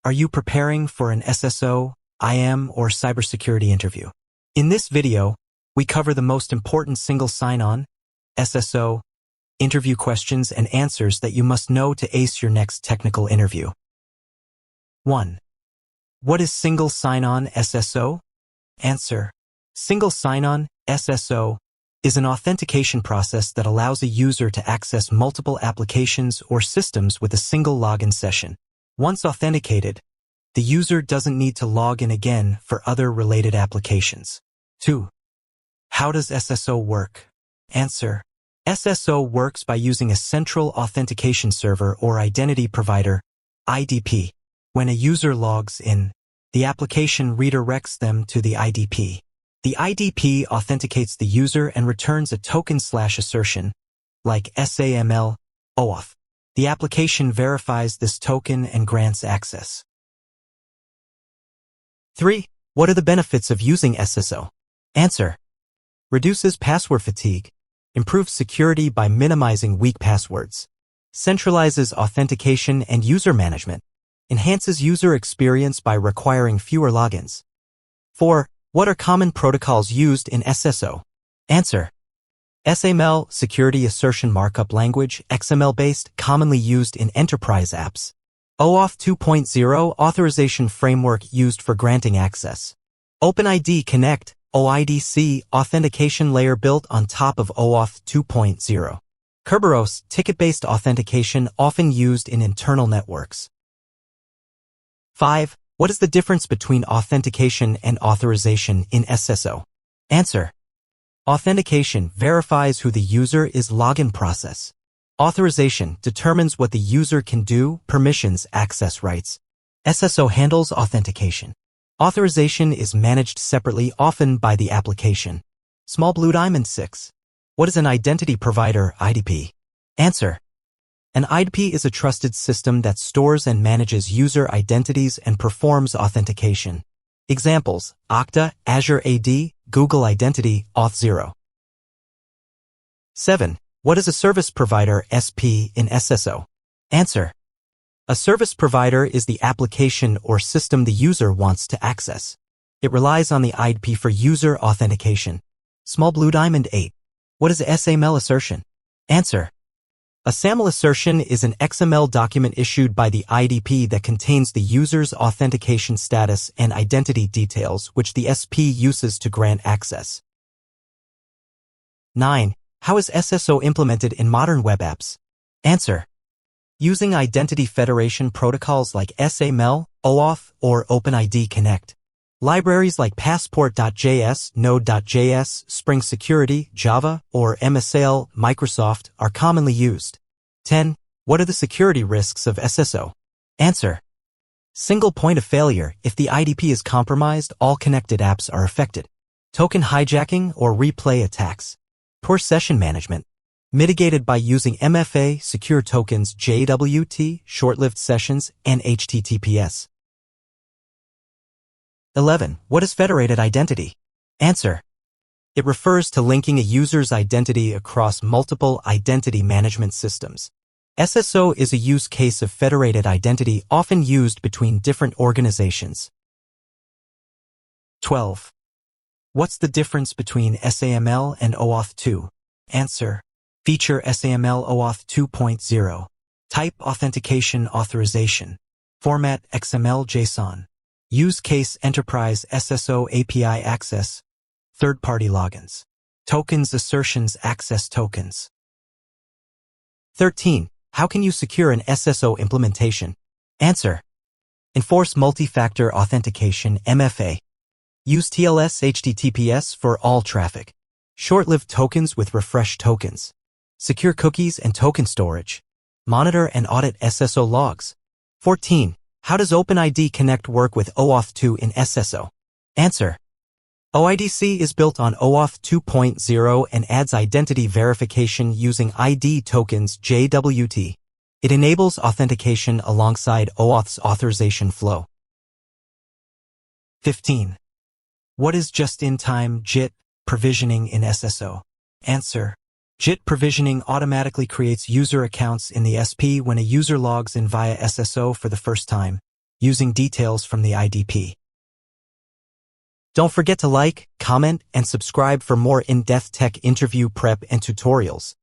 Are you preparing for an SSO, IAM, or cybersecurity interview? In this video, we cover the most important single sign-on, SSO, interview questions and answers that you must know to ace your next technical interview. 1. What is single sign-on SSO? Answer. Single sign-on SSO is an authentication process that allows a user to access multiple applications or systems with a single login session. Once authenticated, the user doesn't need to log in again for other related applications. 2. How does SSO work? Answer. SSO works by using a central authentication server or identity provider, IdP. When a user logs in, the application redirects them to the IdP. The IdP authenticates the user and returns a token/assertion, like SAML, OAuth. The application verifies this token and grants access. 3. What are the benefits of using SSO? Answer. Reduces password fatigue, improves security by minimizing weak passwords, centralizes authentication and user management, enhances user experience by requiring fewer logins. 4. What are common protocols used in SSO? Answer. SAML, Security Assertion Markup Language, XML-based, commonly used in enterprise apps. OAuth 2.0, Authorization Framework used for granting access. OpenID Connect, OIDC, authentication layer built on top of OAuth 2.0. Kerberos, ticket-based authentication often used in internal networks. 5. What is the difference between authentication and authorization in SSO? Answer. Authentication verifies who the user is. Login process. Authorization determines what the user can do, permissions, access rights. SSO handles authentication. Authorization is managed separately, often by the application. Small Blue Diamond 6. What is an identity provider, IdP? Answer. An IdP is a trusted system that stores and manages user identities and performs authentication. Examples: Okta, Azure AD, Google Identity, Auth0. 7. What is a service provider, SP, in SSO? Answer. A service provider is the application or system the user wants to access. It relies on the IdP for user authentication. Small Blue Diamond 8. What is a SAML assertion? Answer. A SAML assertion is an XML document issued by the IdP that contains the user's authentication status and identity details, which the SP uses to grant access. 9. How is SSO implemented in modern web apps? Answer. Using identity federation protocols like SAML, OAuth, or OpenID Connect. Libraries like Passport.js, Node.js, Spring Security, Java, or MSAL, Microsoft are commonly used. 10. What are the security risks of SSO? Answer. Single point of failure. If the IdP is compromised, all connected apps are affected. Token hijacking or replay attacks. Poor session management. Mitigated by using MFA, secure tokens, JWT, short-lived sessions, and HTTPS. 11. What is federated identity? Answer. It refers to linking a user's identity across multiple identity management systems. SSO is a use case of federated identity often used between different organizations. 12. What's the difference between SAML and OAuth 2? Answer. Feature SAML OAuth 2.0. Type authentication authorization. Format XML JSON. Use case enterprise SSO API access. Third-party logins. Tokens assertions access tokens. 13. How can you secure an SSO implementation? Answer. Enforce multi-factor authentication MFA. Use TLS HTTPS for all traffic. Short-lived tokens with refresh tokens. Secure cookies and token storage. Monitor and audit SSO logs. 14. How does OpenID Connect work with OAuth 2 in SSO? Answer. OIDC is built on OAuth 2.0 and adds identity verification using ID tokens JWT. It enables authentication alongside OAuth's authorization flow. 15. What is just-in-time JIT provisioning in SSO? Answer. JIT provisioning automatically creates user accounts in the SP when a user logs in via SSO for the first time. using details from the IdP. Don't forget to like, comment, and subscribe for more in-depth tech interview prep and tutorials.